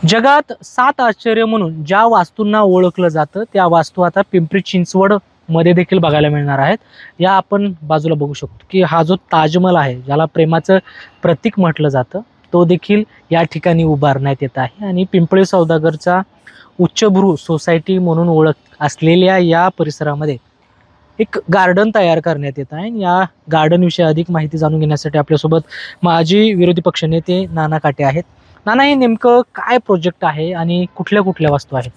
जगात 7 आश्चर्य म्हणून ज्या वास्तूंना ओळखलं जातं त्या वास्तू आता पिंपरी चिंचवड मध्ये देखील बघायला मिळणार आहेत. या आपण बाजूला बघू शकतो की हा जो ताजमहल आहे, ज्याला प्रेमाचं प्रतीक म्हटलं जातं, तो देखील या ठिकाणी उभारण्यात येत आहे. आणि पिंपळी सौदागरचा उच्चभ्रू सोसायटी म्हणून ओळख असलेल्या या परिसरामध्ये एक गार्डन तयार करण्यात येत आहे. या गार्डन विषयी अधिक माहिती जाणून घेण्यासाठी आपल्यासोबत माजी विरोधी पक्षनेते नाना काटे आहेत. नाना, हे नेमकं काय प्रोजेक्ट आहे आणि कुठल्या कुठल्या वस्तू आहेत?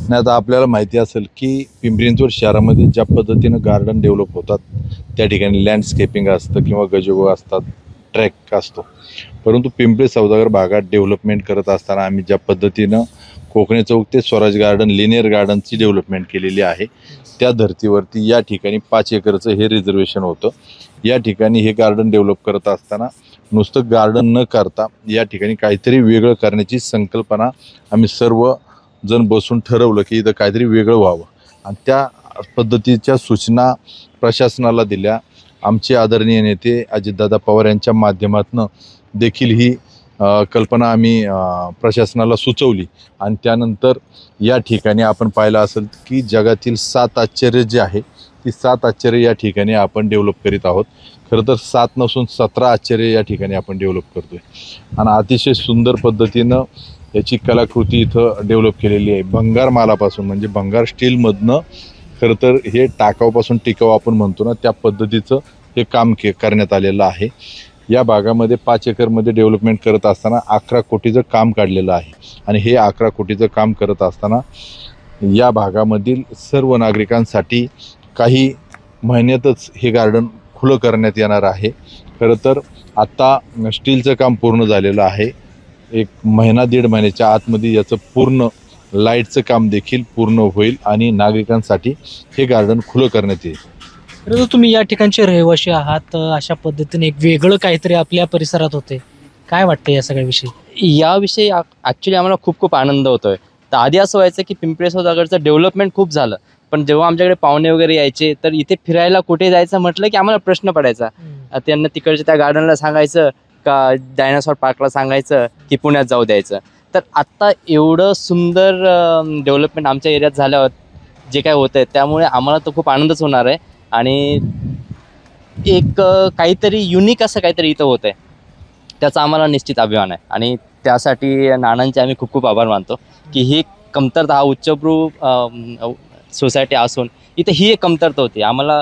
नाही, आता आपल्याला माहिती असेल की पिंपरी चिंचवड शहरामध्ये ज्या पद्धतीनं गार्डन डेव्हलप होतात, त्या ठिकाणी लँडस्केपिंग असतं किंवा गजोगो असतात, ट्रॅक असतो. परंतु पिंपरी सौदागर भागात डेव्हलपमेंट करत असताना आम्ही ज्या पद्धतीनं कोकणे चौक ते स्वराज गार्डन, लिनियर गार्डनची डेव्हलपमेंट केलेली आहे, त्या धर्तीवरती या ठिकाणी 5 एकरचं हे रिझर्वेशन होतं. या ठिकाणी हे गार्डन डेव्हलप करत असताना नुसतं गार्डन न करता या ठिकाणी काहीतरी वेगळं करण्याची संकल्पना आम्ही सर्व जण बसून ठरवलं की इथं काहीतरी वेगळं व्हावं. आणि त्या पद्धतीच्या सूचना प्रशासनाला दिल्या. आमचे आदरणीय नेते अजितदादा पवार यांच्या माध्यमातून देखील ही कल्पना आम्ही प्रशासनाला सुचवली. आणि त्यानंतर या ठिकाणी आपण पाहिलं असेल की जगातील 7 आश्चर्य जे आहे, ती 7 आश्चर्य या ठिकाणी आपण डेव्हलप करीत आहोत. खरं तर 7 नसून 17 आश्चर्य या ठिकाणी आपण डेव्हलप करतोय. आणि अतिशय सुंदर पद्धतीनं याची कलाकृती इथं डेव्हलप केलेली आहे. भंगार मालापासून, म्हणजे भंगार स्टीलमधनं खरं तर हे टाकाऊपासून टिकाऊ आपण म्हणतो ना, त्या पद्धतीचं हे काम करण्यात आलेलं आहे. या भागामध्ये 5 एकरमध्ये डेव्हलपमेंट करत असताना 11 कोटीचं काम काढलेलं आहे. आणि हे 11 कोटीचं काम करत असताना या भागामधील सर्व नागरिकांसाठी काही महिन्यातच हे गार्डन खुलं करण्यात येणार आहे. खरं तर आत्ता स्टीलचं काम पूर्ण झालेलं आहे. 1 महिना 1.5 महिन्याच्या आतमध्ये याचं पूर्ण लाईटचं काम देखील पूर्ण होईल आणि नागरिकांसाठी हे गार्डन खुलं करण्यात येईल. तर तुम्ही या ठिकाणचे रहिवासी आहात, अशा पद्धतीने एक वेगळं काहीतरी आपल्या परिसरात होते, काय वाटतं या सगळ्याविषयी? याविषयी ॲक्च्युली आम्हाला खूप खूप आनंद होतोय. तर आधी असं व्हायचं की पिंपरी सौदागरचं डेव्हलपमेंट खूप झालं, पण जेव्हा आमच्याकडे पाहुणे वगैरे यायचे तर इथे फिरायला कुठे जायचं म्हटलं की आम्हाला प्रश्न पडायचा. त्यांना तिकडच्या त्या गार्डनला सांगायचं का डायनासॉर पार्कला सांगायचं की पुण्यात जाऊ द्यायचं. तर आत्ता एवढं सुंदर डेव्हलपमेंट आमच्या एरियात झाल्यावर जे काय होतं आहे, त्यामुळे आम्हाला तर खूप आनंदच होणार आहे. आणि एक काहीतरी युनिक असं काहीतरी इथं होतं आहे, त्याचा आम्हाला निश्चित अभिमान आहे. आणि त्यासाठी नानांचे आम्ही खूप खूप आभार मानतो की ही कमतरता, हा उच्चभ्रू सोसायटी असून इथं ही एक कमतरता होती. आम्हाला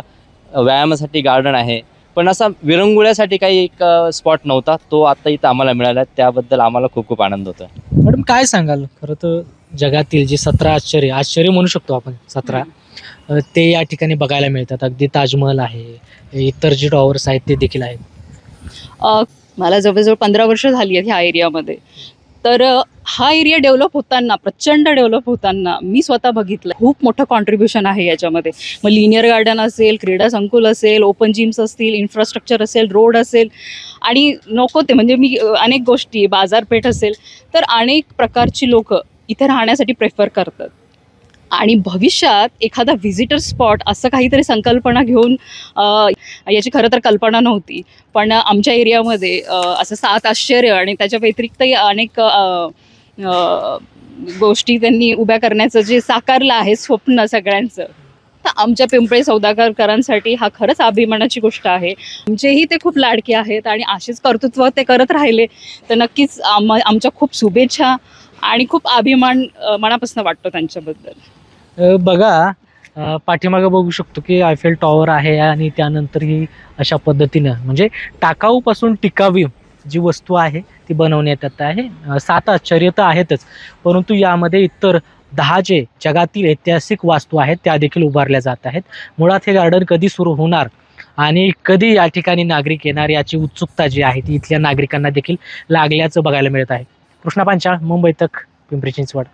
व्यायामासाठी गार्डन आहे, पण असा विरंगुळ्यासाठी काही एक स्पॉट नव्हता, तो आता इथं आम्हाला मिळाला. त्याबद्दल आम्हाला खूप खूप आनंद होतो. मॅडम, काय सांगाल? खरं तर जगातील जे 17 आश्चर्य म्हणू शकतो आपण 17, ते या ठिकाणी बघायला मिळतात. अगदी ताजमहल आहे, इतर जे टॉवर्स आहेत ते देखील आहेत. मला जवळजवळ 15 वर्ष झाली आहेत ह्या एरियामध्ये. तर हा एरिया डेव्हलप होताना, प्रचंड डेव्हलप होताना मी स्वतः बघितलं. खूप मोठं कॉन्ट्रीब्युशन आहे याच्यामध्ये. मग लिनियर गार्डन असेल, क्रीडा संकुल असेल, ओपन जिम्स असतील, इन्फ्रास्ट्रक्चर असेल, रोड असेल, आणि नको ते म्हणजे मी अनेक गोष्टी, बाजारपेठ असेल, तर अनेक प्रकारची लोक इथे राहण्यासाठी प्रेफर करतात. आणि भविष्यात एखादा व्हिजिटर स्पॉट असं काहीतरी संकल्पना घेऊन, याची खरं तर कल्पना नव्हती, पण आमच्या एरियामध्ये असं 7 आश्चर्य आणि त्याच्या व्यतिरिक्तही अनेक गोष्टी त्यांनी उभ्या करण्याचं जे साकारलं आहे स्वप्न सगळ्यांचं, तर आमच्या पिंपळी सौदागरकरांसाठी हा खरंच अभिमानाची गोष्ट आहे. आमचेही ते खूप लाडके आहेत आणि असेच कर्तृत्व ते करत राहिले तर नक्कीच आमच्या खूप शुभेच्छा आणि खूप अभिमान मनापासून वाटतो त्यांच्याबद्दल. बघा, पाठीमागं बघू शकतो की आयफेल टॉवर आहे आणि त्यानंतर ही अशा पद्धतीनं म्हणजे टाकाऊपासून टिकावी जी वस्तू आहे ती बनवण्यात येत आहे. 7 आश्चर्य तर आहेतच, परंतु यामध्ये इतर 10 जे जगातील ऐतिहासिक वास्तू आहेत त्या देखील उभारल्या जात आहेत. मुळात हे गार्डन कधी सुरू होणार आणि कधी या ठिकाणी नागरिक येणार याची उत्सुकता जी आहे ती इथल्या नागरिकांना देखील लागल्याचं बघायला मिळत आहे. कृष्णा पांचाळ, मुंबई तक, पिंपरी चिंचवड.